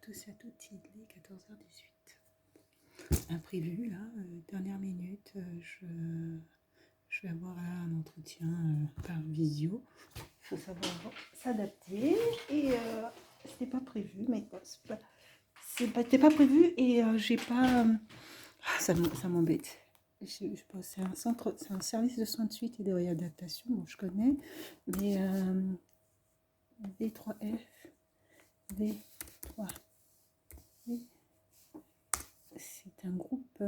tous et à toutes, il est 14h18. Imprévu, là, dernière minute, je vais avoir là un entretien par visio. Il faut savoir s'adapter et c'était pas prévu, mais c'était pas prévu et j'ai pas... ça m'embête. C'est un service de soins de suite et de réadaptation, bon, je connais, mais V3F, V3, c'est un groupe,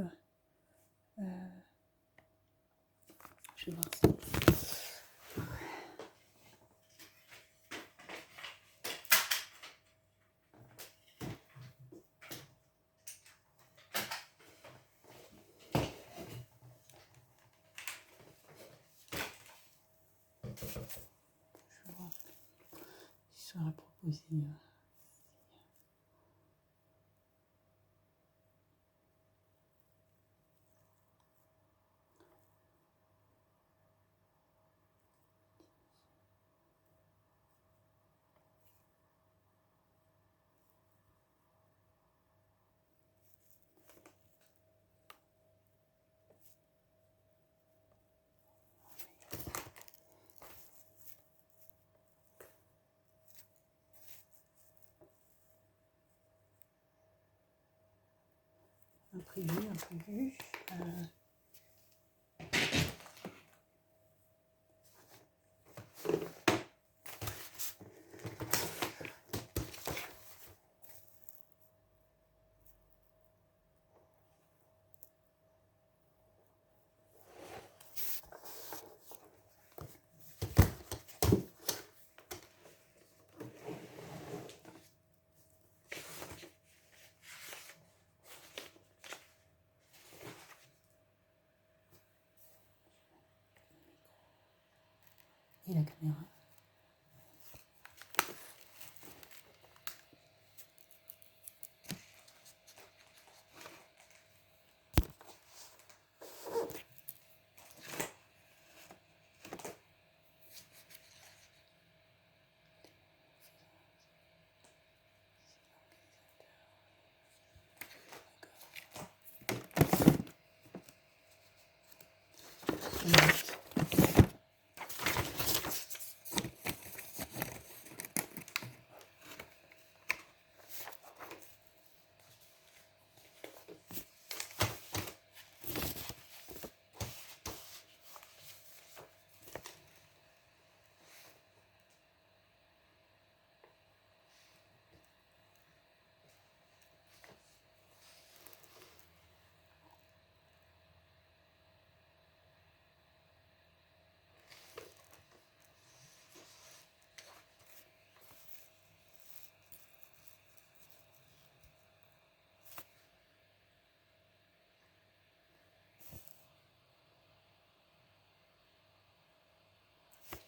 je vais voir ça. Je vais voir ce qui sera proposé. Imprévu. Et la caméra.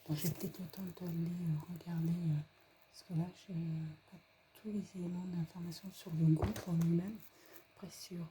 Bon, j'ai peut-être autant de aller regarder, parce que là, je n'ai pas tous les éléments d'information sur le groupe en lui-même. Après, sur...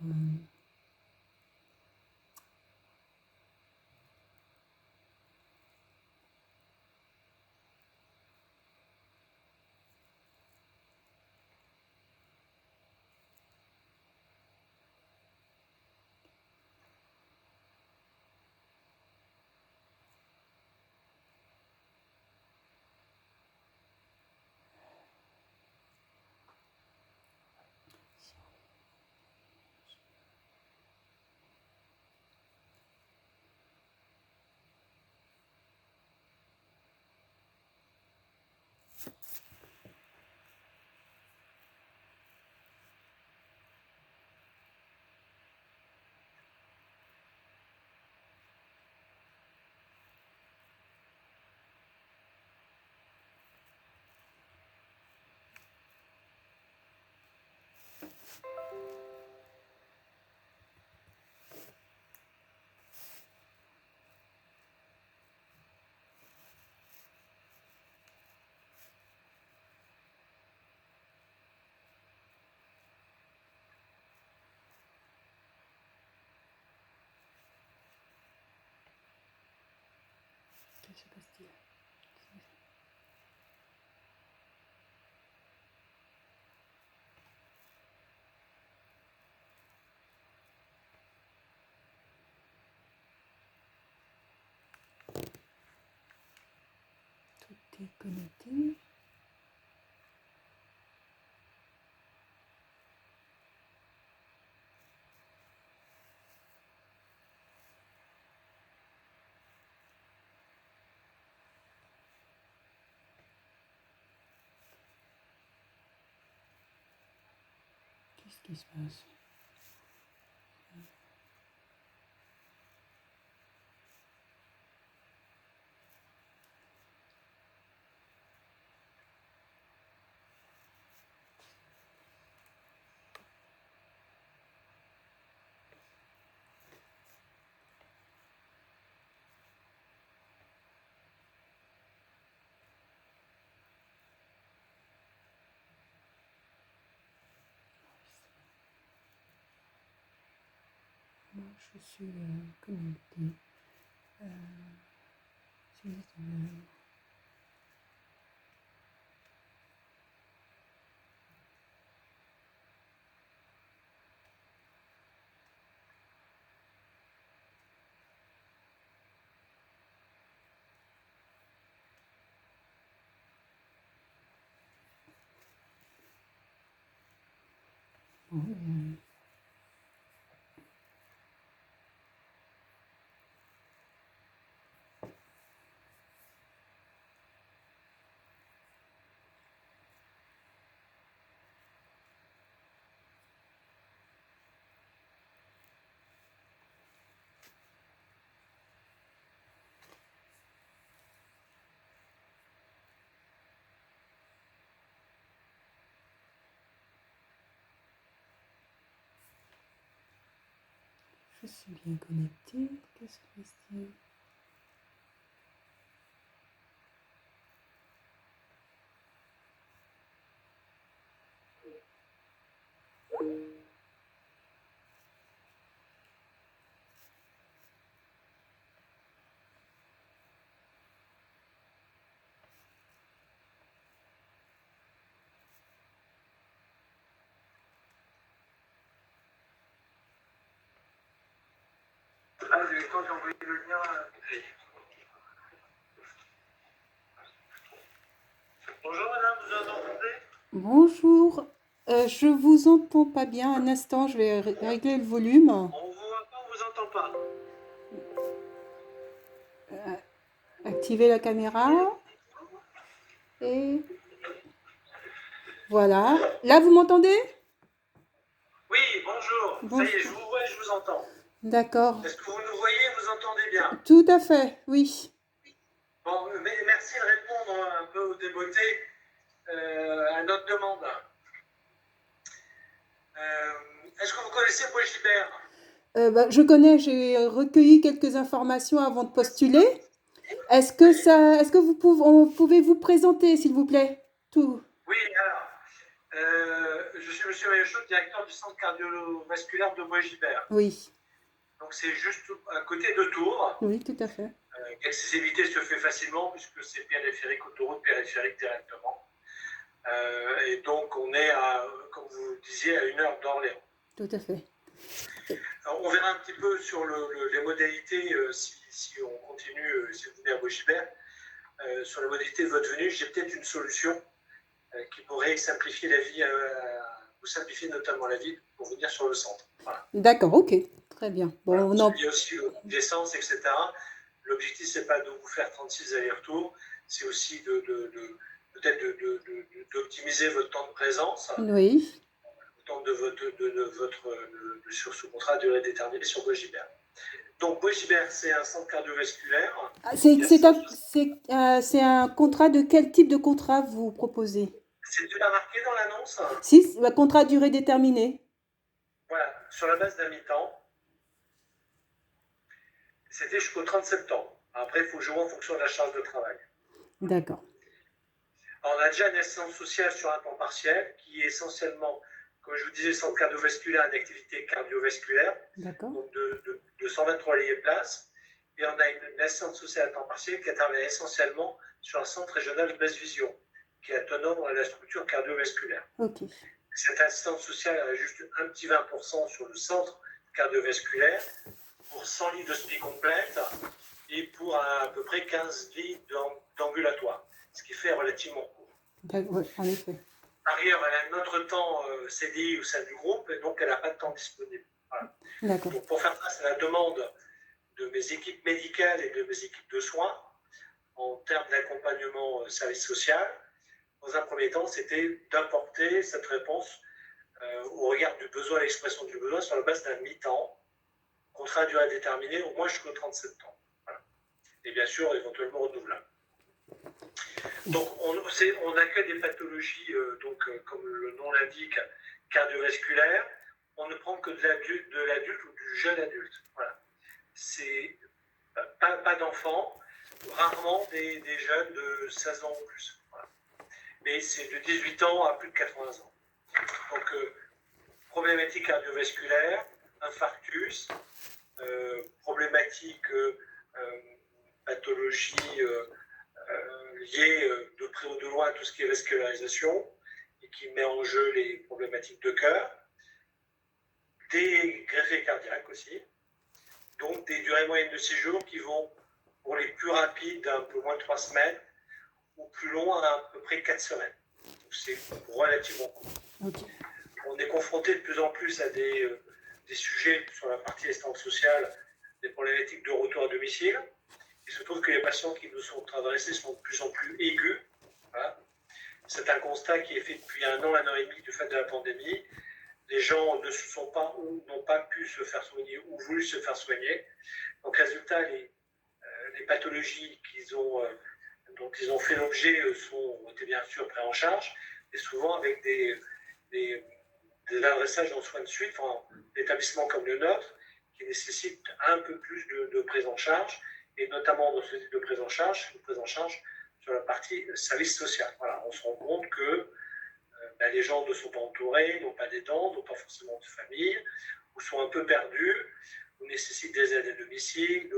est connecté. Qu'est-ce qui se passe? Moi, je suis connectée. C'est mise en œuvre. Bon, je suis bien connectée. Qu'est-ce qui se dit? Ah, quand j'ai envoyé le lien. Bonjour madame, vous entendez? Bonjour. Je vous entends pas bien. Un instant, je vais régler le volume. On vous voit pas, on vous entend pas. Activer la caméra. Et voilà. Là, vous m'entendez? Oui, bonjour. Bonjour. Ça y est, je vous vois et je vous entends. D'accord. Est-ce que vous nous voyez et vous entendez bien? Tout à fait, oui. Bon, mais merci de répondre un peu aux débeautés à notre demande. Est-ce que vous connaissez Paul Gilbert? Je connais, j'ai recueilli quelques informations avant de postuler. Est-ce que pouvez vous présenter, s'il vous plaît? Tout. Oui, alors, je suis monsieur Mayochot, directeur du centre cardiovasculaire de Bois Gilbert. Oui. Donc c'est juste à côté de Tours. Oui, tout à fait. L'accessibilité se fait facilement puisque c'est périphérique, autoroute périphérique directement. Et donc on est, comme vous disiez, à 1 heure d'Orléans. Tout à fait. Alors, on verra un petit peu sur les modalités, si on continue, si vous venez à Bois-Gilbert, sur les modalités de votre venue. J'ai peut-être une solution qui pourrait simplifier la vie, vous simplifier notamment la vie pour venir sur le centre. Voilà. D'accord, ok, très bien. Bon, Voilà. Il y a aussi l'essence, etc. L'objectif, c'est pas de vous faire 36 allers-retours, c'est aussi peut-être d'optimiser votre temps de présence. Oui. Le temps sur ce contrat à durée déterminée sur Bois-Gilbert. Donc Bois-Gilbert, c'est un centre cardiovasculaire. C'est un contrat de quel type de contrat vous proposez? C'est tu l'as marqué dans l'annonce? Si, un contrat à durée déterminée. Voilà, sur la base d'un mi-temps. C'était jusqu'au 30 septembre. Après, il faut jouer en fonction de la charge de travail. D'accord. Alors, on a déjà une assistance sociale sur un temps partiel qui est essentiellement, comme je vous disais, centre cardiovasculaire, une activité cardiovasculaire. D'accord. Donc de 123 lits et places. Et on a une assistance sociale à temps partiel qui intervient essentiellement sur un centre régional de basse vision, qui est autonome à la structure cardiovasculaire. Ok. Cette assistance sociale a juste un petit 20% sur le centre cardiovasculaire pour 100 lits de SPI complète et pour à peu près 15 lits d'ambulatoire. ce qui fait relativement court. Ouais, en effet. Par ailleurs, elle a notre temps CDI au sein du groupe, et donc elle n'a pas de temps disponible. Voilà. Donc pour faire ça, c'est la demande de mes équipes médicales et de mes équipes de soins en termes d'accompagnement service social. Dans un premier temps, c'était d'apporter cette réponse au regard du besoin, l'expression du besoin sur la base d'un mi-temps, contrat à durée déterminée, au moins jusqu'au 37 ans. Voilà. Et bien sûr, éventuellement renouvelable. Donc, on accueille des pathologies, comme le nom l'indique, cardiovasculaires. On ne prend que de l'adulte ou du jeune adulte. Voilà. C'est pas d'enfants, rarement des jeunes de 16 ans ou plus. Voilà. Mais c'est de 18 ans à plus de 80 ans. Donc, problématique cardiovasculaire, infarctus, problématique pathologie liée de près ou de loin à tout ce qui est vascularisation et qui met en jeu les problématiques de cœur, des greffés cardiaques aussi, donc des durées moyennes de séjour qui vont, pour les plus rapides, un peu moins de 3 semaines, ou plus longs, à peu près 4 semaines. Donc c'est relativement court. Okay. On est confronté de plus en plus à des sujets sur la partie assistance sociale, des problématiques de retour à domicile. Il se trouve que les patients qui nous sont adressés sont de plus en plus aigus. Voilà. C'est un constat qui est fait depuis 1 an et demi du fait de la pandémie. Les gens ne se sont pas ou n'ont pas pu se faire soigner ou voulu se faire soigner. Donc, résultat, les pathologies dont ils ont fait l'objet ont été bien sûr pris en charge, et souvent avec des adressages en soins de suite, enfin, d'établissements comme le nôtre, qui nécessitent un peu plus de prise en charge, et notamment dans ce type de prise en charge, une prise en charge sur la partie service social. Voilà, on se rend compte que les gens ne sont pas entourés, n'ont pas d'aidants, n'ont pas forcément de famille, ou sont un peu perdus, ou nécessitent des aides à domicile.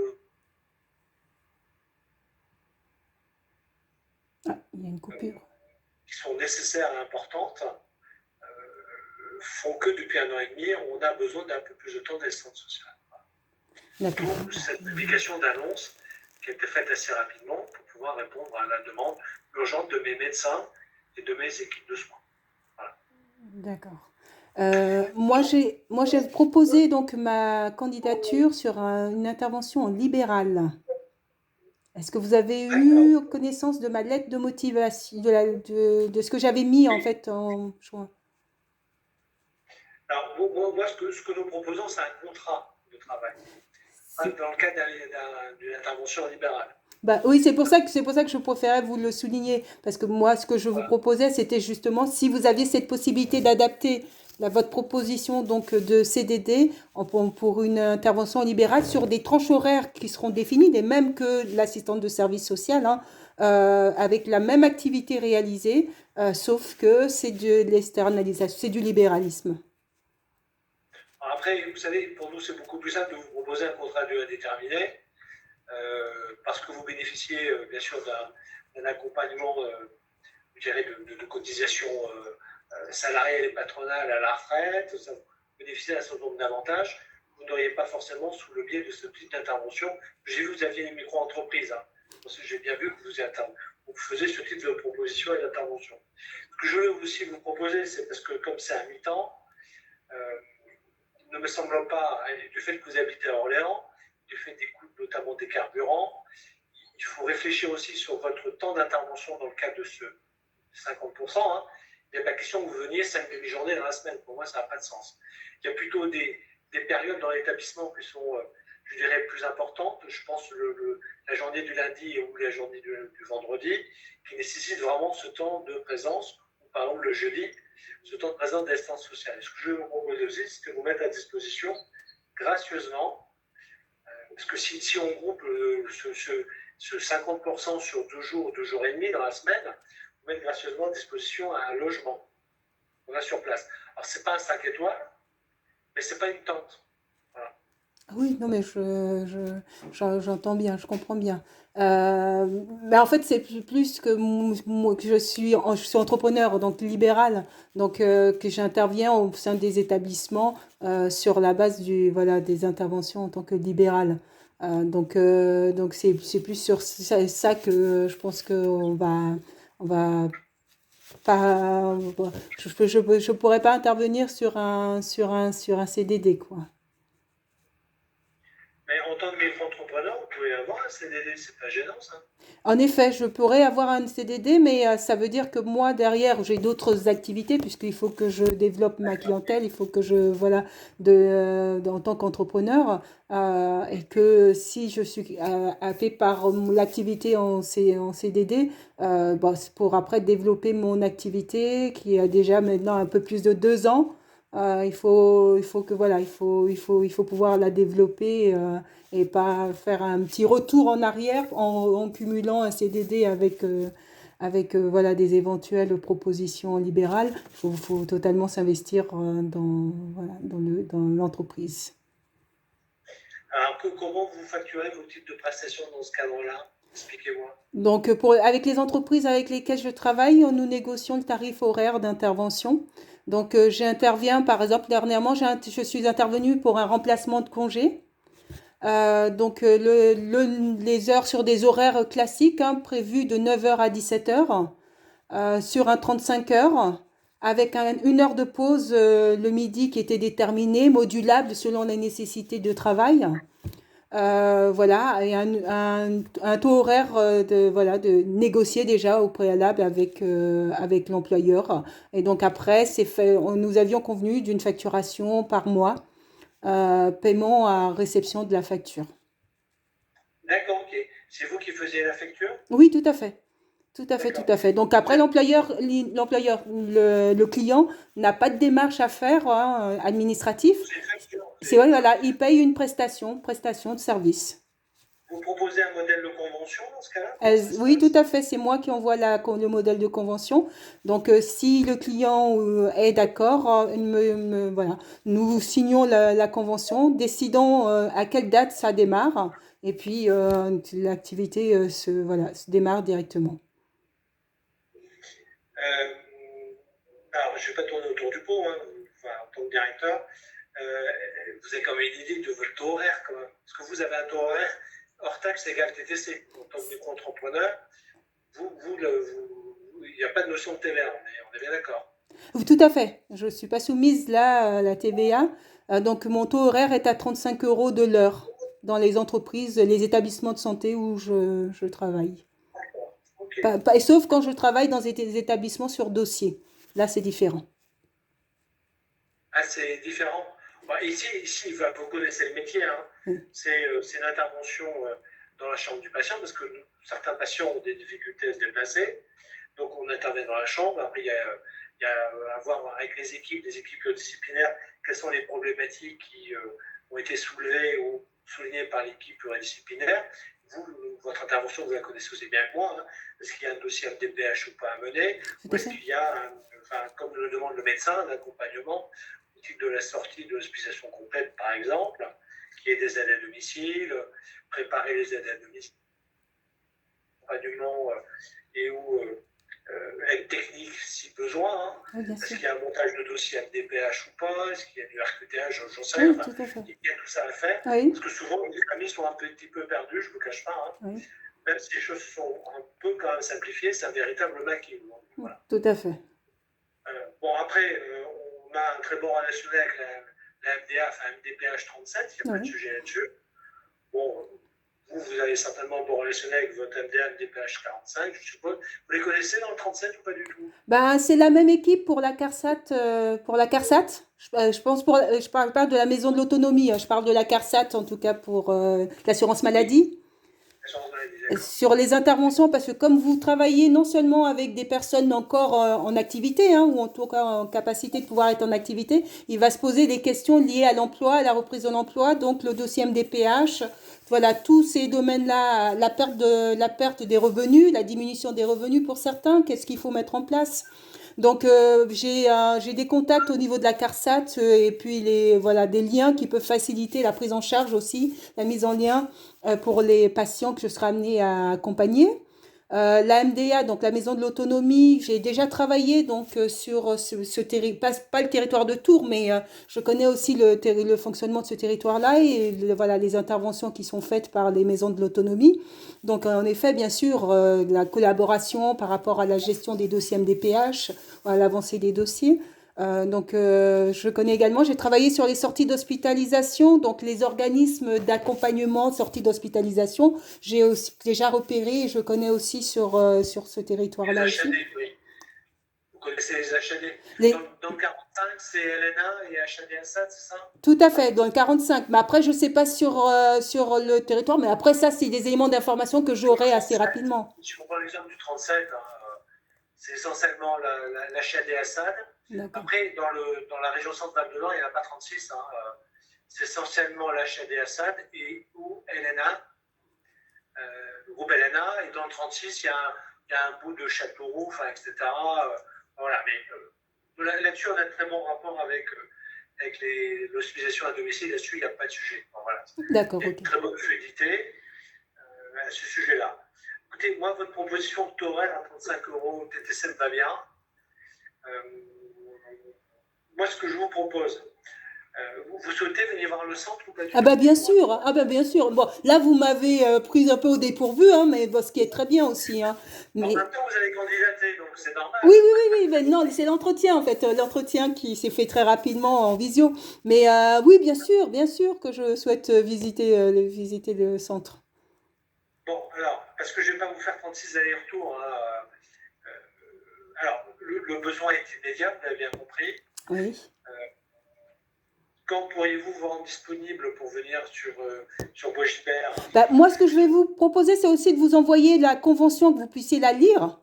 Il y a une coupure. Qui sont nécessaires et importantes, font que depuis 1 an et demi, on a besoin d'un peu plus de temps d'assistance sociale. D'où cette publication d'annonce qui a été faite assez rapidement pour pouvoir répondre à la demande urgente de mes médecins et de mes équipes de soins. Voilà. D'accord. Moi, j'ai proposé donc ma candidature sur une intervention en libéral. Est-ce que vous avez eu connaissance de ma lettre de motivation, de ce que j'avais mis en fait en juin? Alors, moi, ce que nous proposons, c'est un contrat de travail. Dans le cadre d'une intervention libérale. Bah, oui, c'est pour ça que je préférais vous le souligner. Parce que moi, ce que je vous proposais, c'était justement si vous aviez cette possibilité d'adapter votre proposition donc, de CDD pour une intervention libérale sur des tranches horaires qui seront définies, les mêmes que l'assistante de service social, hein, avec la même activité réalisée, sauf que c'est de l'externalisation, c'est du libéralisme. Après, vous savez, pour nous, c'est beaucoup plus simple de vous proposer un contrat de durée déterminée, parce que vous bénéficiez, bien sûr, d'un accompagnement, je dirais, de cotisation salariale et patronale à la retraite. Ça vous bénéficiez d'un certain nombre d'avantages que vous n'auriez pas forcément sous le biais de ce type d'intervention. J'ai vu que vous aviez une micro-entreprise. Hein, parce que j'ai bien vu que vous faisiez ce type de proposition et d'intervention. Ce que je veux aussi vous proposer, c'est parce que comme c'est à mi-temps, il ne me semble pas, du fait que vous habitez à Orléans, du fait des coûts notamment des carburants, il faut réfléchir aussi sur votre temps d'intervention dans le cadre de ce 50%. Hein. Il n'y a pas question que vous veniez 5 demi-journées dans la semaine. Pour moi, ça n'a pas de sens. Il y a plutôt des périodes dans l'établissement qui sont, je dirais, plus importantes. Je pense la journée du lundi ou la journée du vendredi, qui nécessitent vraiment ce temps de présence, ou par exemple le jeudi, ce temps de présence d'assistance sociale. Et ce que je vais vous proposer aussi, c'est de vous mettre à disposition gracieusement, parce que si on groupe ce 50% sur 2 jours ou 2 jours et demi dans la semaine, vous mettre gracieusement à disposition un logement. On va sur place. Alors, ce n'est pas un 5 étoiles, mais ce n'est pas une tente. Voilà. Oui, non, mais j'entends bien, je comprends bien. Mais en fait, c'est plus que moi, que je suis entrepreneur, donc libéral, donc que j'interviens au sein des établissements sur la base des interventions en tant que libéral. Donc c'est plus sur ça que je pense on va pas, je pourrais pas intervenir sur un CDD, quoi. Mais en tant que micro-entrepreneur, vous pouvez avoir un CDD, c'est pas gênant ça. En effet, je pourrais avoir un CDD, mais ça veut dire que moi, derrière, j'ai d'autres activités, puisqu'il faut que je développe ma clientèle, il faut que voilà, en tant qu'entrepreneur, et que si je suis happée par l'activité en CDD, bon, c'est pour après développer mon activité, qui a déjà maintenant un peu plus de 2 ans. Il faut que voilà, il faut pouvoir la développer. Et pas faire un petit retour en arrière en cumulant un CDD avec voilà, des éventuelles propositions libérales. Faut totalement s'investir voilà, dans l'entreprise. Alors comment vous facturez vos types de prestations dans ce cadre-là? Expliquez-moi. Donc, avec les entreprises avec lesquelles je travaille, nous négocions le tarif horaire d'intervention. Donc, j'interviens, par exemple, dernièrement, je suis intervenue pour un remplacement de congé. Donc les heures sur des horaires classiques, hein, prévus de 9 heures à 17 heures, sur un 35 heures, avec une heure de pause le midi qui était déterminée, modulable selon les nécessités de travail. Voilà, et un taux horaire voilà, de négocier déjà au préalable avec l'employeur. Et donc après, nous avions convenu d'une facturation par mois, paiement à réception de la facture. D'accord, ok. C'est vous qui faisiez la facture? Oui, tout à fait. Tout à fait, tout D'accord. à fait. Donc après, le client n'a pas de démarche à faire, hein, administratif. C'est une facture. C'est vrai, voilà, il paye une prestation de service. Vous proposez un modèle de convention dans ce cas-là? Comment ça se Oui, tout passe? à fait. C'est moi qui envoie le modèle de convention. Donc, si le client est d'accord, voilà, nous signons la convention, décidons à quelle date ça démarre, et puis l'activité voilà, se démarre directement. Euh, alors, je ne vais pas tourner autour du pot, hein, enfin, en tant que directeur. Euh, vous avez quand même une idée de votre taux horaire, quand même. Parce que vous avez un taux horaire hors taxe égale TTC. En tant que micro-entrepreneur, il n'y a pas de notion de TVA, on est bien d'accord. Tout à fait. Je ne suis pas soumise là à la TVA. Donc, mon taux horaire est à 35 euros de l'heure dans les entreprises, les établissements de santé où je travaille. Ok. Sauf quand je travaille dans des établissements sur dossier. Là, c'est différent. Ah, c'est différent. Bon, ici vous connaissez le métier, hein. Mm. C'est une intervention dans la chambre du patient parce que certains patients ont des difficultés à se déplacer. Donc, on intervient dans la chambre. Après, il y a à voir avec les équipes, des équipes disciplinaires, quelles sont les problématiques qui ont été soulevées ou soulignées par l'équipe pluridisciplinaire. Votre intervention, vous la connaissez aussi bien que moi. Hein. Est-ce qu'il y a un dossier MDPH ou pas à mener? Ou est-ce qu'il y a, comme le demande le médecin, un accompagnement au titre de la sortie de l'hospitalisation complète, par exemple, qui est des aides à domicile, préparer les aides à domicile, accompagnement et ou aide technique si besoin. Hein. Oui, bien Est-ce sûr. qu'il y a un montage de dossier MDPH ou pas? Est-ce qu'il y a du RQTH? J'en sais rien. Oui, Enfin, tout à fait. il y a tout ça à faire. Oui, Parce que souvent, les familles sont un petit peu perdues, je ne vous cache pas. Hein. oui, Même si les choses sont un peu quand même simplifiées, c'est un véritable maquis. Voilà. tout à fait. Bon, après, on a un très bon relationnel avec la MDA, enfin MDPH 37, il n'y a pas de Oui. sujet là-dessus. Bon, vous avez certainement un bon relationnel avec votre MDA, MDPH 45, je suppose. Vous les connaissez dans le 37 ou pas du tout? Ben, c'est la même équipe pour la CARSAT. Pour la CARSAT, je pense je parle pas de la maison de l'autonomie, je parle de la CARSAT en tout cas pour l'assurance Oui, maladie. assurance maladie, d'accord. Sur les interventions, parce que comme vous travaillez non seulement avec des personnes encore en activité, hein, ou en tout cas en capacité de pouvoir être en activité, il va se poser des questions liées à l'emploi, à la reprise de l'emploi, donc le dossier MDPH, voilà, tous ces domaines-là, la perte des revenus, la diminution des revenus pour certains, qu'est-ce qu'il faut mettre en place? Donc j'ai des contacts au niveau de la CARSAT et puis voilà, des liens qui peuvent faciliter la prise en charge aussi, la mise en lien pour les patients que je serai amenée à accompagner. La MDA, donc la Maison de l'Autonomie, j'ai déjà travaillé donc sur ce territoire, pas le territoire de Tours, mais je connais aussi le fonctionnement de ce territoire-là et voilà les interventions qui sont faites par les maisons de l'autonomie. Donc en effet, bien sûr, la collaboration par rapport à la gestion des dossiers MDPH, à l'avancée des dossiers. Je connais également, j'ai travaillé sur les sorties d'hospitalisation, donc les organismes d'accompagnement, sorties d'hospitalisation. J'ai aussi déjà repéré et je connais aussi sur ce territoire-là Les aussi. HAD, oui. Vous connaissez les HAD. Les, Dans le 45, c'est LNA et HAD Assad, c'est ça? Tout à fait, dans le 45. Mais après, je ne sais pas sur le territoire, mais après, ça, c'est des éléments d'information que Sur le j'aurai assez 37, rapidement. si on prend l'exemple du 37, hein, c'est essentiellement l'HAD Assad. D'accord. Après, dans la région centrale de Nord, il n'y en a pas 36. Hein, c'est essentiellement l'HAD Assad ou LNA, le groupe LNA. Et dans le 36, il y a un bout de Châteauroux, etc. Voilà, mais là-dessus, on a un très bon rapport avec l'hospitalisation à domicile. Là-dessus, il n'y a pas de sujet. Bon, voilà. D'accord, Il y a ok. une très bonne fluidité à ce sujet-là. Écoutez, moi, votre proposition de taux horaire à 35 € TTC me va bien. Moi, ce que je vous propose, vous souhaitez venir voir le centre ou pas du Ah tout? bah bien sûr, ah bah bien sûr. Bon, là vous m'avez prise un peu au dépourvu, hein, mais bon, ce qui est très bien aussi, hein. En Mais même temps, vous avez candidaté, donc c'est normal. oui, oui, oui, oui. Mais non, c'est l'entretien en fait, l'entretien qui s'est fait très rapidement en visio. Mais oui, bien sûr que je souhaite visiter le centre. Bon, alors, parce que je ne vais pas vous faire 36 allers-retours. Hein, alors, le besoin est immédiat, vous l'avez bien compris. Oui. Quand pourriez-vous vous rendre disponible pour venir sur Bois-Gilbert? Bah, moi, ce que je vais vous proposer, c'est aussi de vous envoyer la convention, que vous puissiez la lire.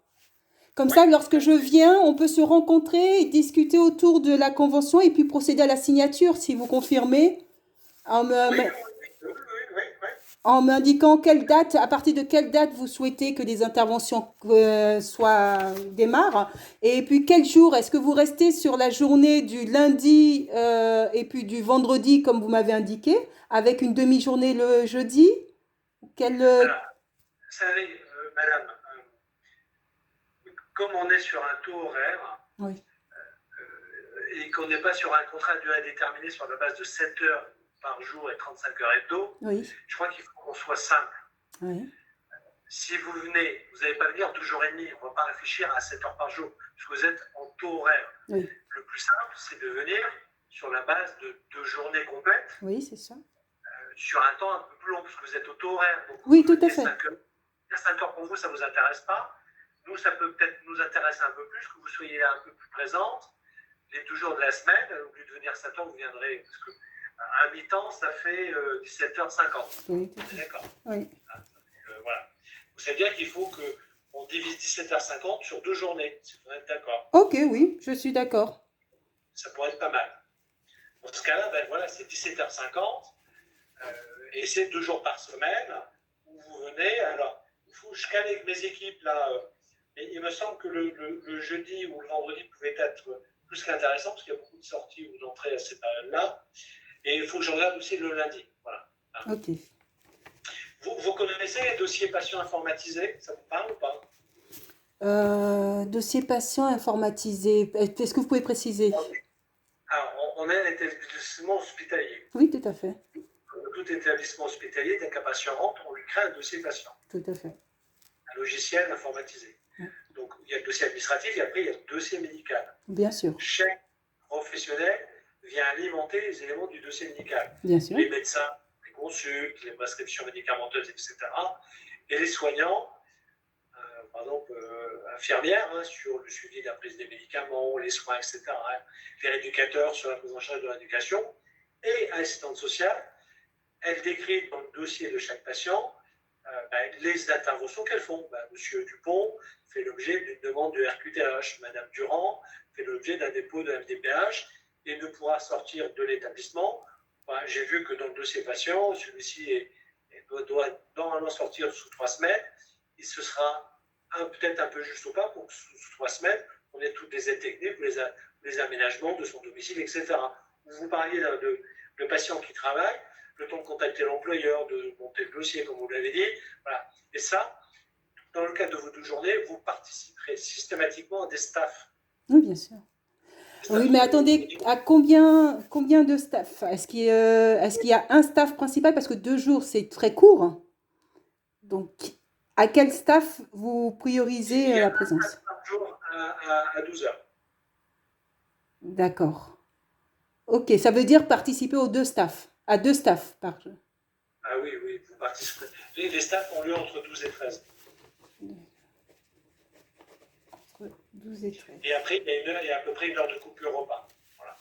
Comme Oui, ça, lorsque je viens, on peut se rencontrer et discuter autour de la convention et puis procéder à la signature, si vous confirmez, en me- oui, me- oui, oui. en m'indiquant quelle date, à partir de quelle date vous souhaitez que les interventions démarrent. Et puis, quel jour? Est-ce que vous restez sur la journée du lundi et puis du vendredi, comme vous m'avez indiqué, avec une demi-journée le jeudi? Quel, Alors, vous savez, madame, comme on est sur un taux horaire oui. et qu'on n'est pas sur un contrat de durée déterminée sur la base de 7 heures par jour et 35 heures hebdo, Oui. je crois qu'il faut qu'on soit simple. Oui. Si vous venez, vous n'allez pas venir 2 jours et demi, on ne va pas réfléchir à 7 heures par jour, parce que vous êtes en taux horaire. Oui. Le plus simple, c'est de venir sur la base de 2 journées complètes, Oui, c'est ça. sur un temps un peu plus long, parce que vous êtes au taux horaire. Donc Oui, tout à fait. 5 heures. 5 heures pour vous, ça ne vous intéresse pas. Nous, ça peut peut-être nous intéresser un peu plus, que vous soyez un peu plus présente les 2 jours de la semaine. Au lieu de venir 7 heures, vous viendrez, parce que à mi-temps, ça fait 17h50. Oui, D'accord. oui. Voilà. C'est-à-dire qu'il faut qu'on divise 17h50 sur 2 journées, si vous êtes d'accord. Ok, oui, je suis d'accord. Ça pourrait être pas mal. Dans ce cas-là, ben voilà, c'est 17h50 et c'est 2 jours par semaine où vous venez. Alors, il faut que je cale avec mes équipes là. Et il me semble que le jeudi ou le vendredi pouvait être plus qu'intéressant parce qu'il y a beaucoup de sorties ou d'entrées à ces périodes-là. Et il faut que je regarde aussi le lundi. Voilà. Ok. Vous connaissez les dossiers patients informatisés? Ça vous parle ou pas? Dossier patient informatisé. Est-ce que vous pouvez préciser? Alors, on a un établissement hospitalier. Oui, tout à fait. Tout établissement hospitalier, dès qu'un patient rentre, on lui crée un dossier patient. Tout à fait. Un logiciel informatisé. Ouais. Donc, il y a le dossier administratif et après, il y a le dossier médical. Bien sûr. Chaque professionnel vient alimenter les éléments du dossier médical. Bien sûr. Les médecins, les consultes, les prescriptions médicamenteuses, etc. Et les soignants, par exemple, infirmières, hein, sur le suivi de la prise des médicaments, les soins, etc. Hein, les rééducateurs sur la prise en charge de l'éducation. Et assistante sociale, elle décrit dans le dossier de chaque patient les interventions qu'elles font. Monsieur Dupont fait l'objet d'une demande de RQTH. Madame Durand fait l'objet d'un dépôt de MDPH et ne pourra sortir de l'établissement. J'ai vu que dans le dossier patient, celui-ci doit normalement sortir sous 3 semaines. Et ce sera peut-être un peu juste ou pas pour que sous 3 semaines, on ait toutes les aides techniques, les aménagements de son domicile, etc. Vous parliez de patients qui travaillent, le temps de contacter l'employeur, de monter le dossier, comme vous l'avez dit. Voilà. Et ça, dans le cadre de vos 12 journées, vous participerez systématiquement à des staffs. Oui, bien sûr. Oui, mais attendez, à combien de staff? Est-ce qu'il y a un staff principal? Parce que 2 jours, c'est très court. Donc, à quel staff vous priorisez Il y a la un présence? staff par jour à 12 heures. D'accord. Ok, ça veut dire participer aux 2 staffs, à 2 staffs par jour. Ah oui, oui, vous participerez. Les staffs ont lieu entre 12 et 13. Entre 12 et 13. Et après, il y a à peu près 1 heure de coupure repas. Voilà.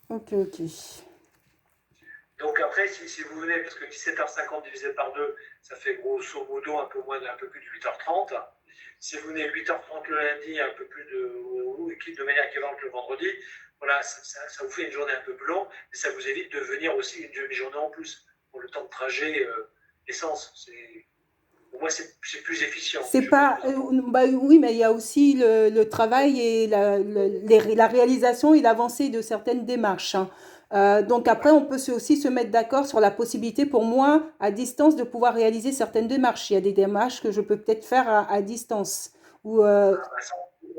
Ok. Donc après, si vous venez, parce que 17h50 divisé par 2, ça fait grosso modo un peu plus de 8h30. Si vous venez 8h30 le lundi, un peu plus de manière équivalente le vendredi, voilà, ça vous fait une journée un peu plus longue, mais ça vous évite de venir aussi une demi-journée en plus pour le temps de trajet essence. Pour moi, c'est plus efficient. C'est pas, bah oui, mais il y a aussi le travail et la réalisation et l'avancée de certaines démarches, hein. Donc après, on peut aussi se mettre d'accord sur la possibilité pour moi, à distance, de pouvoir réaliser certaines démarches. Il y a des démarches que je peux peut-être faire à distance. Ou, On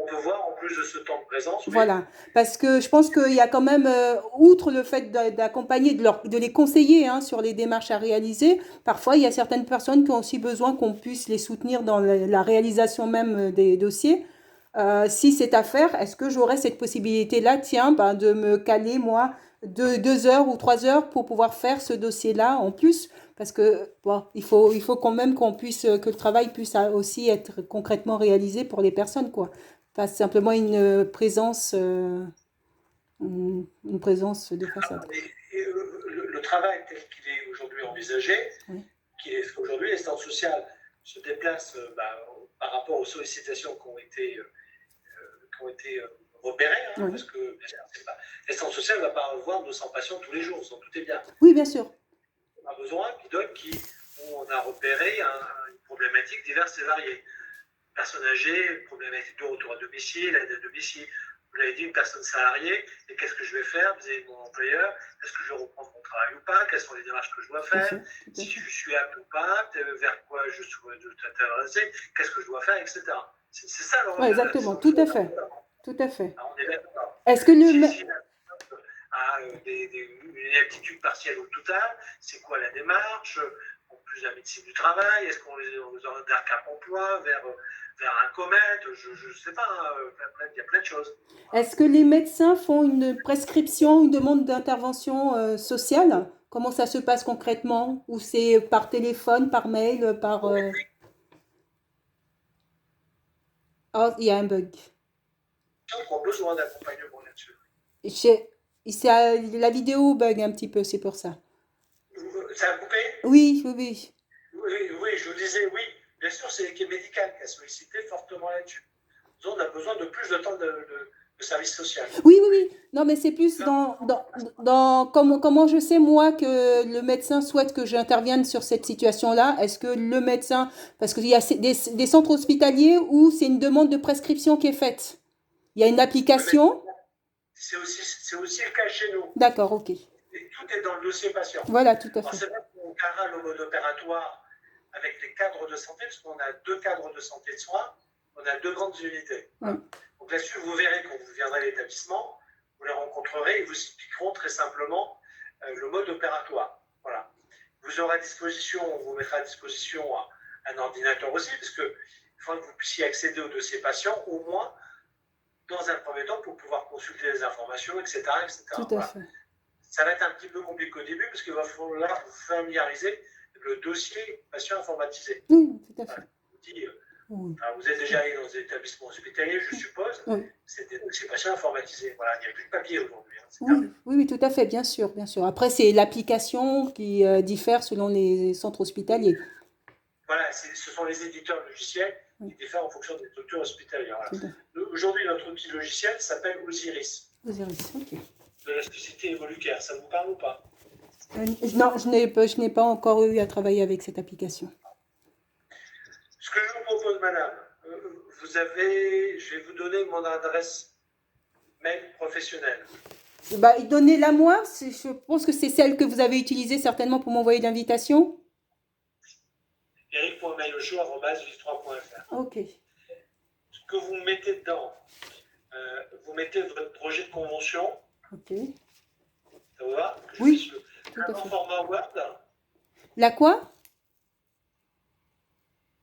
peut voir en plus de ce temps de présence. voilà, parce que je pense qu'il y a quand même, outre le fait d'accompagner, de les conseiller, hein, sur les démarches à réaliser, parfois il y a certaines personnes qui ont aussi besoin qu'on puisse les soutenir dans la réalisation même des dossiers. Si c'est à faire, est-ce que j'aurais cette possibilité-là, tiens, ben, de me caler, moi, 2 heures ou 3 heures pour pouvoir faire ce dossier-là en plus? Parce que bon, il faut quand même que le travail puisse aussi être concrètement réalisé pour les personnes, quoi. Pas simplement une présence de façade. Et le travail tel qu'il est aujourd'hui envisagé, Oui. qui est aujourd'hui, l'assistance sociale se déplace par rapport aux sollicitations qui ont été repérées, hein, Oui. parce que l'assistance sociale ne va pas avoir 200 patients tous les jours, vous en doutez bien. Oui, bien sûr. On a besoin on a repéré une problématique diverse et variée. Personnes âgées, problématique de retour à domicile, aide à domicile. Vous l'avez dit, une personne salariée, et qu'est-ce que je vais faire vis-à-vis de mon employeur? Est-ce que je vais reprendre mon travail ou pas? Quelles sont les démarches que je dois faire? Si je suis apte ou pas apte, vers quoi je dois t'intéresser? Qu'est-ce que je dois faire, etc. C'est ça le Oui, exactement, tout à fait. Tout à fait. Alors, on est d'accord. Est-ce que Si a une aptitude partielle ou totale, c'est quoi la démarche? En plus de la médecine du travail, est-ce qu'on les oriente vers Cap Emploi, vers un comète? Je ne sais pas, hein, il y a plein de choses. Est-ce que les médecins font une prescription, une demande d'intervention sociale? Comment ça se passe concrètement? Ou c'est par téléphone, par mail, par... Oh, il y a un bug. Ils ont besoin d'accompagnement là-dessus. La vidéo bug un petit peu, c'est pour ça. Ça a coupé? Oui. Oui, je vous disais oui. Bien sûr, c'est l'équipe médicale qui a sollicité fortement là-dessus. On a besoin de plus de temps de service social. Oui. Non, mais c'est plus comment je sais, moi, que le médecin souhaite que j'intervienne sur cette situation-là. Est-ce que le médecin... Parce qu'il y a des centres hospitaliers où c'est une demande de prescription qui est faite. Il y a une application. C'est aussi le cas chez nous. D'accord, ok. Et tout est dans le dossier patient. Voilà, tout à fait. Alors, c'est vrai qu'on carra le mode opératoire avec les cadres de santé, parce qu'on a 2 cadres de santé de soins, on a 2 grandes unités. Oui. Donc là-dessus, vous verrez quand vous viendrez à l'établissement, vous les rencontrerez et vous expliqueront très simplement le mode opératoire. Voilà. Vous aurez à disposition, on vous mettra à disposition un ordinateur aussi, parce qu'il faut que vous puissiez accéder au dossier patient, au moins dans un premier temps, pour pouvoir consulter les informations, etc. Tout à fait. Ça va être un petit peu compliqué au début, parce qu'il va falloir vous familiariser le dossier patient informatisé. Oui, tout à fait. Vous êtes déjà allé dans des établissements hospitaliers, je suppose. Oui. C'est des dossiers patients informatisés. Voilà, il n'y a plus de papier aujourd'hui. Hein, oui, tout à fait, bien sûr. Après, c'est l'application qui diffère selon les centres hospitaliers. Voilà, ce sont les éditeurs logiciels qui diffèrent en fonction des structures hospitalières. Voilà. Aujourd'hui, notre outil logiciel s'appelle Osiris. Osiris, ok. De la société Evolucare. Ça vous parle ou pas? Non, je n'ai pas encore eu à travailler avec cette application. Ce que je vous propose, madame, je vais vous donner mon adresse mail professionnelle. Donnez-la moi. Je pense que c'est celle que vous avez utilisée certainement pour m'envoyer l'invitation. eric.maillotchaud@vive3.fr. Ok. Ce que vous mettez dedans, vous mettez votre projet de convention. Ok. Ça vous va? Oui, tout à Avant fait. format Word. La quoi?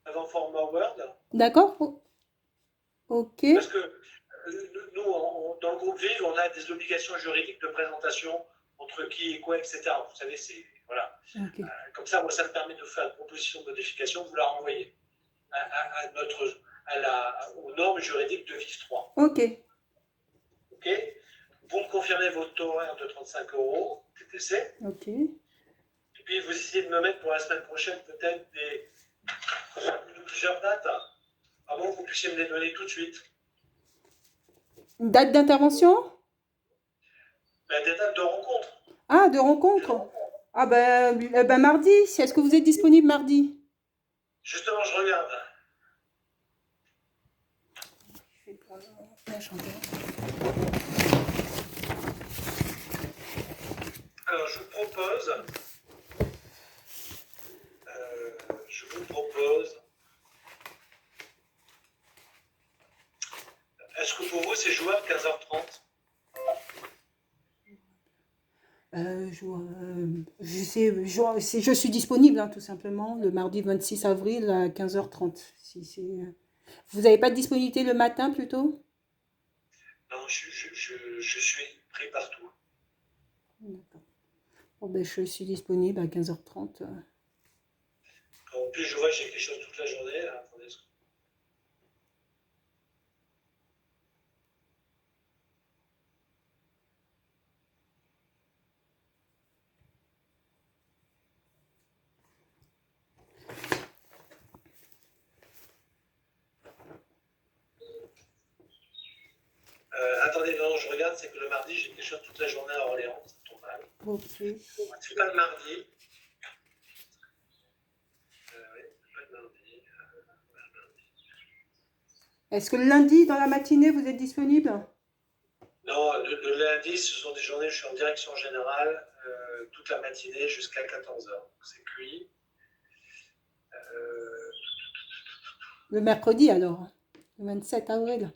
Avant format Word. D'accord. Ok. Parce que nous, dans le groupe Vive, on a des obligations juridiques de présentation entre qui et quoi, etc. Vous savez, c'est. Voilà. Ok. Comme ça, moi, ça me permet de faire une proposition de modification, vous la renvoyez aux normes juridiques de Vive 3. Ok. Ok. Vous me confirmez votre taux horaire de 35 € TTC. Ok. Et puis, vous essayez de me mettre pour la semaine prochaine peut-être plusieurs dates, avant que vous puissiez me les donner tout de suite. Date d'intervention? Des dates de rencontre. Ah, de rencontre. Ah ben mardi. Est-ce que vous êtes disponible mardi? Justement, je regarde. Je vais prendre l'agenda. Alors, je vous propose. Est-ce que pour vous, c'est jouable 15h30? Je suis disponible, hein, tout simplement, le mardi 26 avril à 15h30. Vous n'avez pas de disponibilité le matin plutôt? Non, je suis pris partout. D'accord. Bon, ben, je suis disponible à 15h30. En plus, je vois que j'ai quelque chose toute la journée. Là. Attendez. Attendez, non, je regarde, c'est que le mardi, j'ai quelque chose toute la journée à Orléans. Ça tombe mal. Ok. C'est pas le mardi. Oui, pas le mardi. Est-ce que le lundi, dans la matinée, vous êtes disponible? Non, le lundi, ce sont des journées où je suis en direction générale toute la matinée jusqu'à 14h. C'est cuit. Le mercredi, alors, le 27 avril.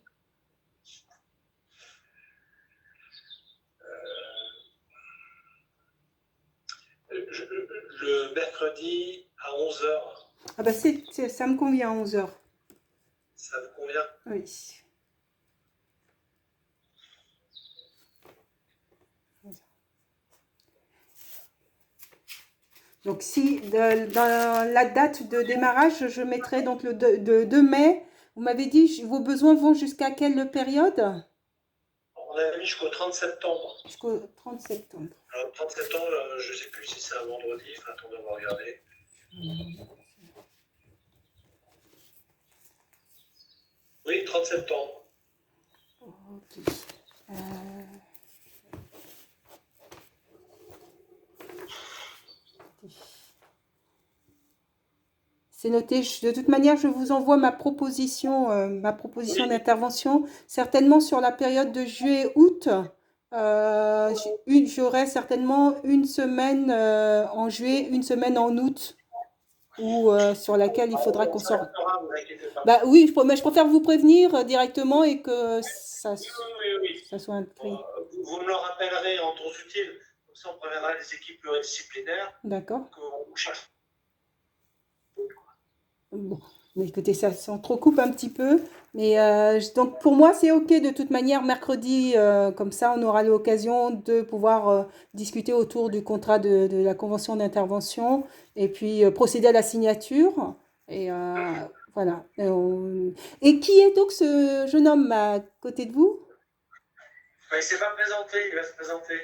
Le mercredi à 11h. Ah ben ça me convient à 11h. Ça vous convient? Oui. Donc si dans la date de démarrage, je mettrai donc le 2 mai. Vous m'avez dit vos besoins vont jusqu'à quelle période? On a mis jusqu'au 30 septembre. Jusqu'au 30 septembre. Alors, 30 septembre, je ne sais plus si c'est un vendredi. Enfin, attendez, on va regarder. Oui, 30 septembre. Ok. C'est noté. De toute manière, je vous envoie ma proposition Oui. d'intervention, certainement sur la période de juillet-août. J'aurai certainement une semaine en juillet, une semaine en août, sur laquelle il faudra qu'on sorte. Bah oui, mais je préfère vous prévenir directement et que ça soit inscrit. Vous me le rappellerez en temps utile. Comme ça, on préviendra les équipes pluridisciplinaires. D'accord. Qu'on cherche. Bon, mais écoutez, ça s'entrecoupe un petit peu. Mais donc pour moi, c'est OK de toute manière, mercredi, comme ça, on aura l'occasion de pouvoir discuter autour du contrat de la convention d'intervention et puis procéder à la signature. Et voilà. Et qui est donc ce jeune homme à côté de vous? Il ne s'est pas présenté, il va se présenter.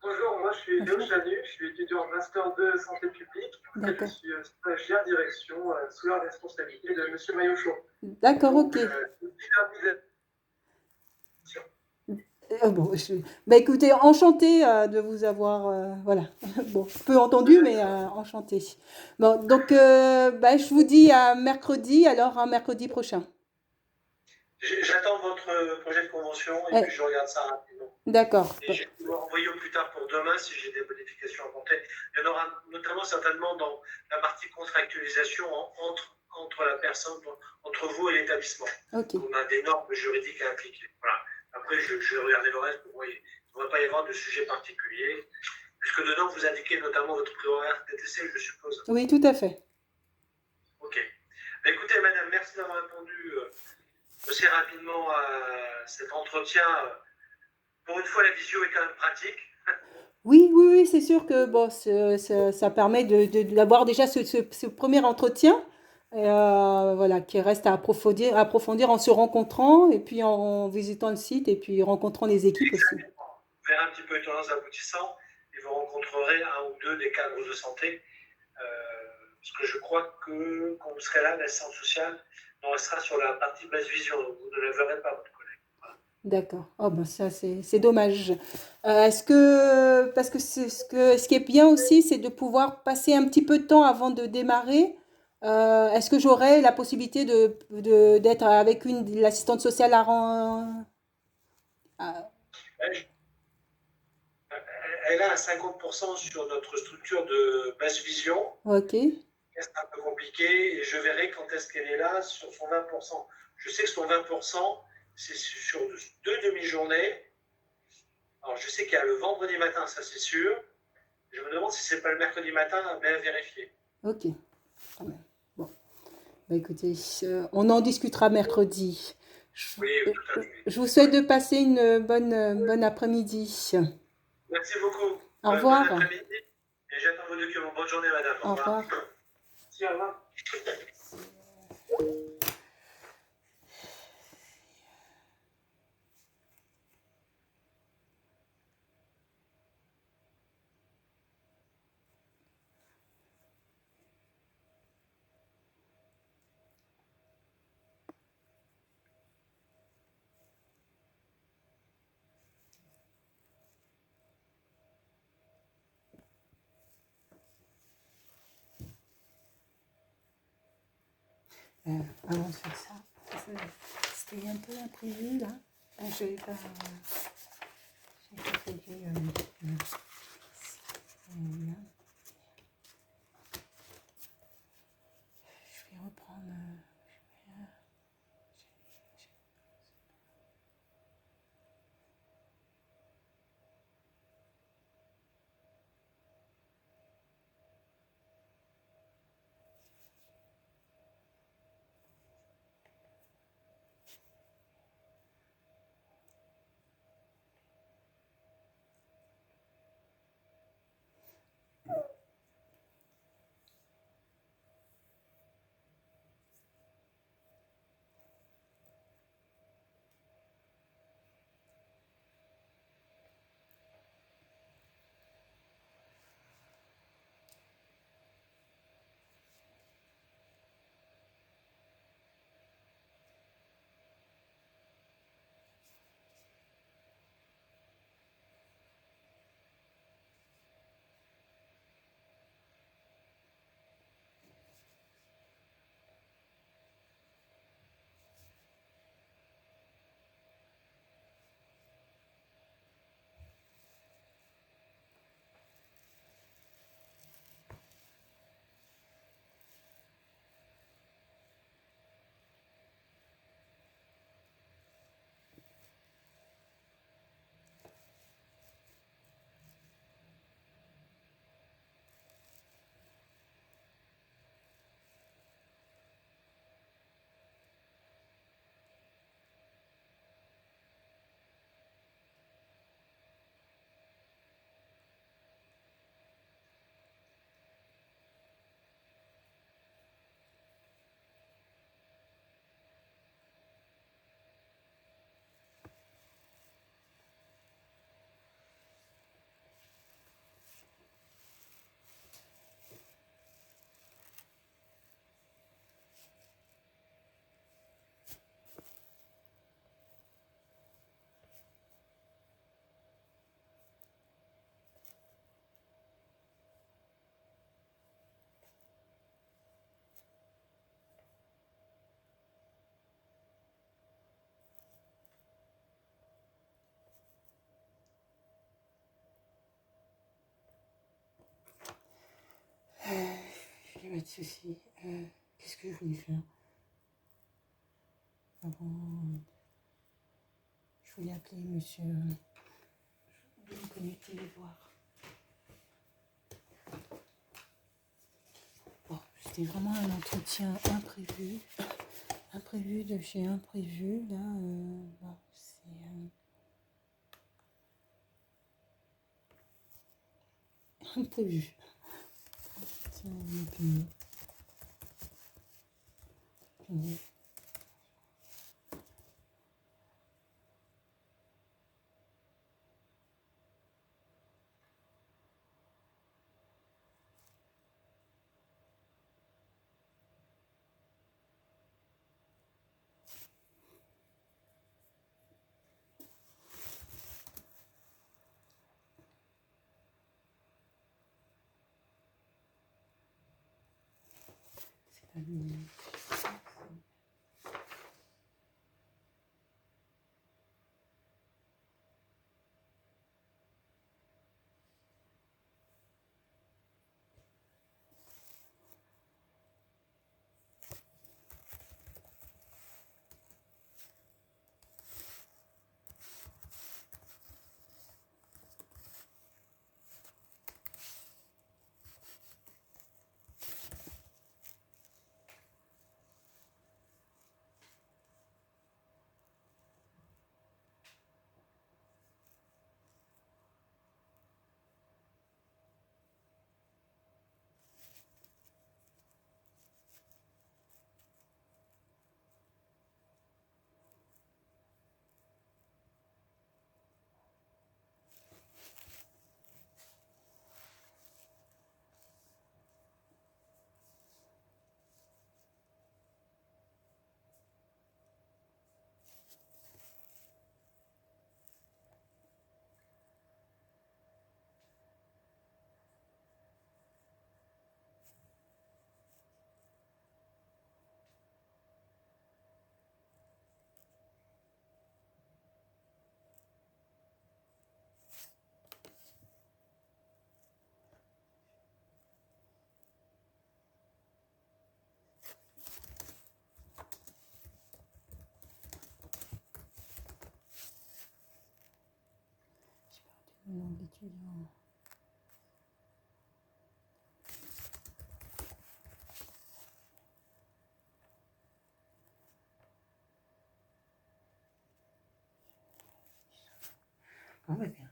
Bonjour, moi je suis Léo Chanu, je suis étudiant en Master 2 Santé publique. Je suis stagiaire direction sous la responsabilité de M. Maillotchaud. D'accord, OK. Bon, bah écoutez, enchanté de vous avoir, voilà, bon, peu entendu, mais enchanté. Bon, donc, bah, je vous dis à mercredi, alors à mercredi prochain. J'attends votre projet de convention et puis je regarde ça rapidement. D'accord. Et je vais vous envoyer au plus tard pour demain si j'ai des modifications apportées. Il y en aura notamment certainement dans la partie contractualisation entre la personne, entre vous et l'établissement. Ok. On a des normes juridiques à appliquer. Voilà. Après, je vais regarder le reste. Vous voyez, il ne va pas y avoir de sujet particulier. Puisque dedans, vous indiquez notamment votre prix horaire TTC, je suppose. Oui, tout à fait. Ok. Écoutez, madame, merci d'avoir répondu aussi rapidement à cet entretien. Pour une fois, la visio est quand même pratique. Oui, oui, oui, c'est sûr que bon, ça permet d'avoir déjà ce premier entretien, voilà, qui reste à approfondir en se rencontrant et puis en visitant le site et puis rencontrant les équipes aussi. Exactement. Vous verrez un petit peu les tenants aboutissants et vous rencontrerez un ou deux des cadres de santé. Parce que je crois que quand vous serez là, l'assistance sociale on restera sur la partie basse vision, donc vous ne la verrez pas, votre collègue. Voilà. D'accord. Oh ben ça c'est dommage. Parce que ce qui est bien aussi, c'est de pouvoir passer un petit peu de temps avant de démarrer. Est-ce que j'aurai la possibilité d'être avec l'assistante sociale à- Elle a un 50% sur notre structure de basse vision. ok. C'est un peu compliqué et je verrai quand est-ce qu'elle est là sur son 20%. Je sais que son 20%, c'est sur deux demi-journées. Alors, je sais qu'il y a le vendredi matin, ça c'est sûr. Je me demande si c'est pas le mercredi matin, mais à vérifier. Ok. Quand même. Bon. Bah, écoutez, on en discutera mercredi. Je, Oui, tout à fait. je vous souhaite de passer une bonne après-midi. Merci beaucoup. Au Bon revoir. après-midi et j'attends vos documents. Bonne journée, madame. Au Au revoir. revoir. Merci, au revoir. Avant de faire ça, c'était un peu imprévu là. J'ai pas prévu. Là. Je vais reprendre. pas de souci. Qu'est-ce que je voulais faire avant? Je voulais appeler monsieur. Je voulais me connecter et voir. Bon, c'était vraiment un entretien imprévu. Imprévu de chez imprévu. Là, bon, c'est. Imprévu. Tiens, puis, c'est pas lui. J'ai perdu le nom de l'étudiant. On va bien.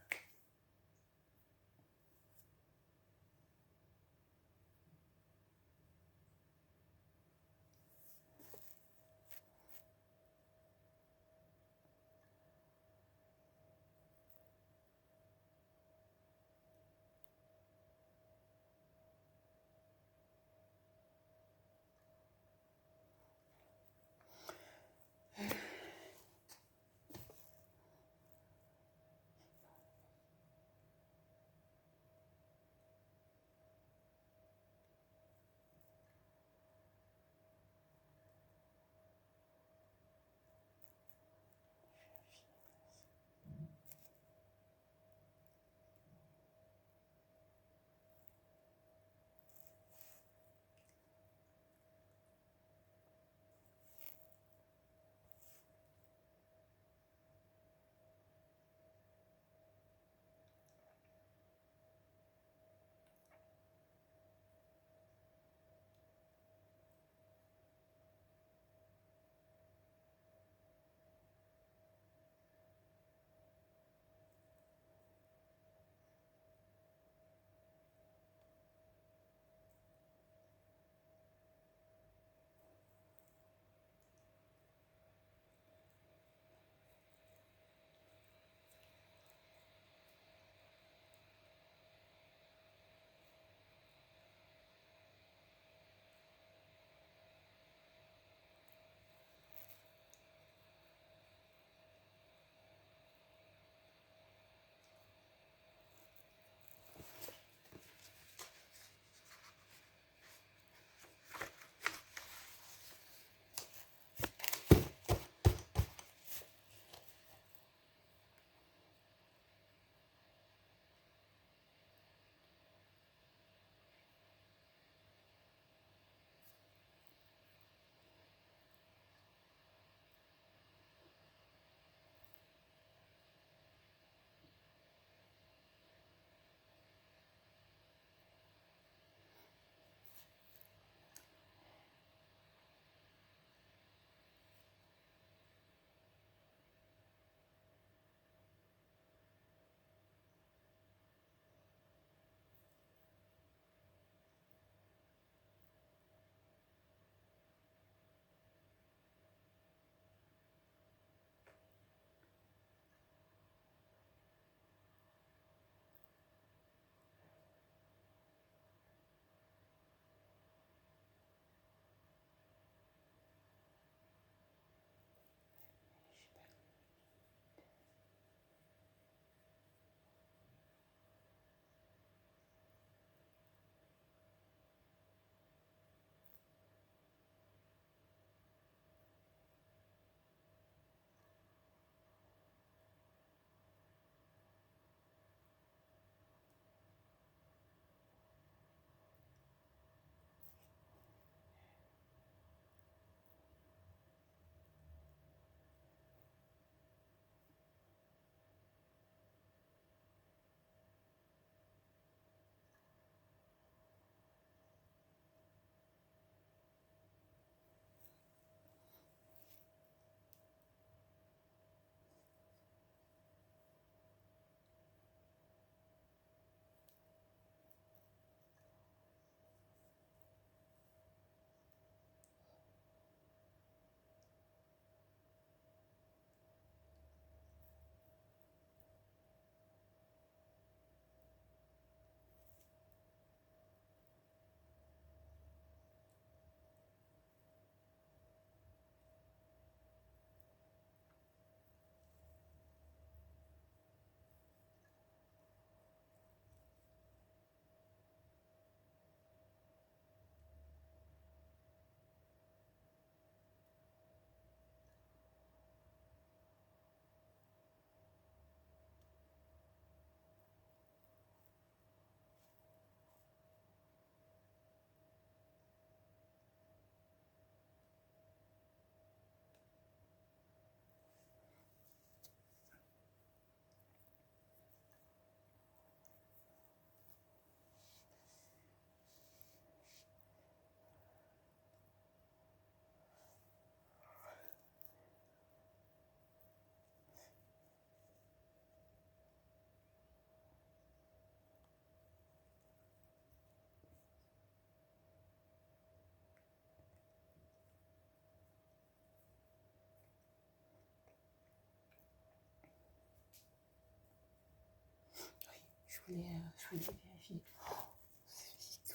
je voulais vérifier.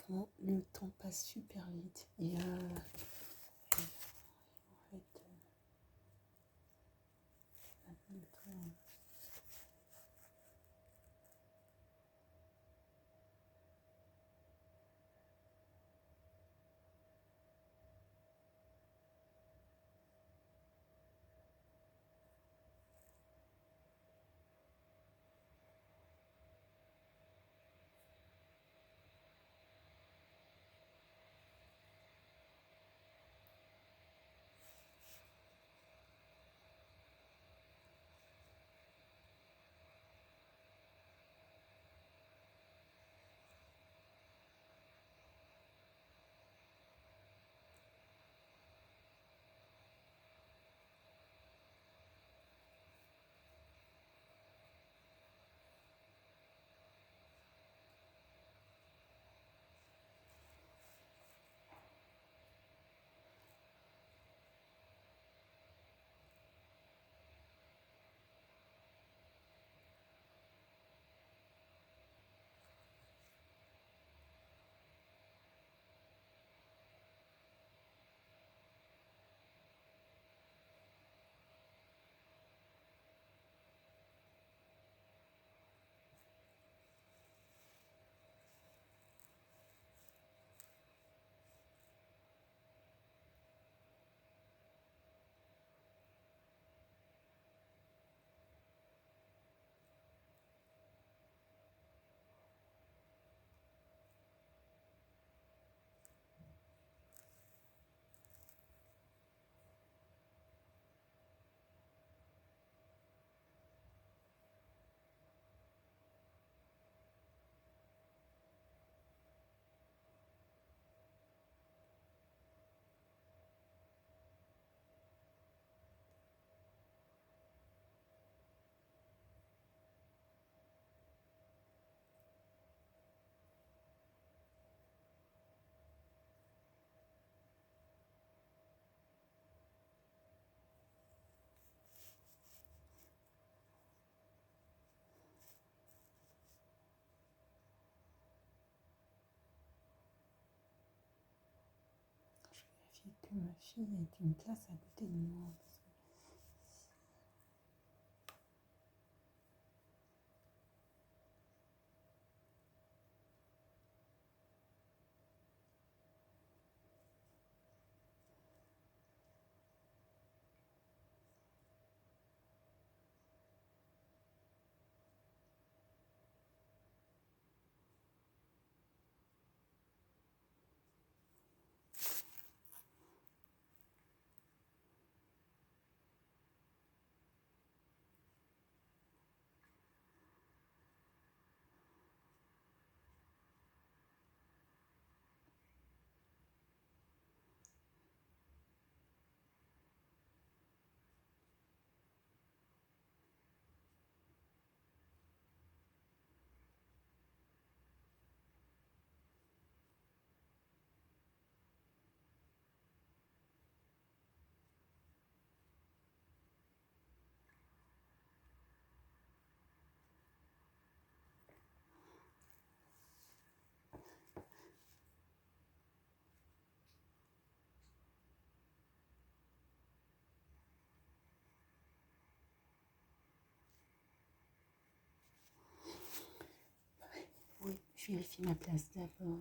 Comment le temps passe super vite. Et en fait, maintenant, le temps, je vérifie que ma fille ait une place à côté de moi. Oui, je vérifie ma place d'abord.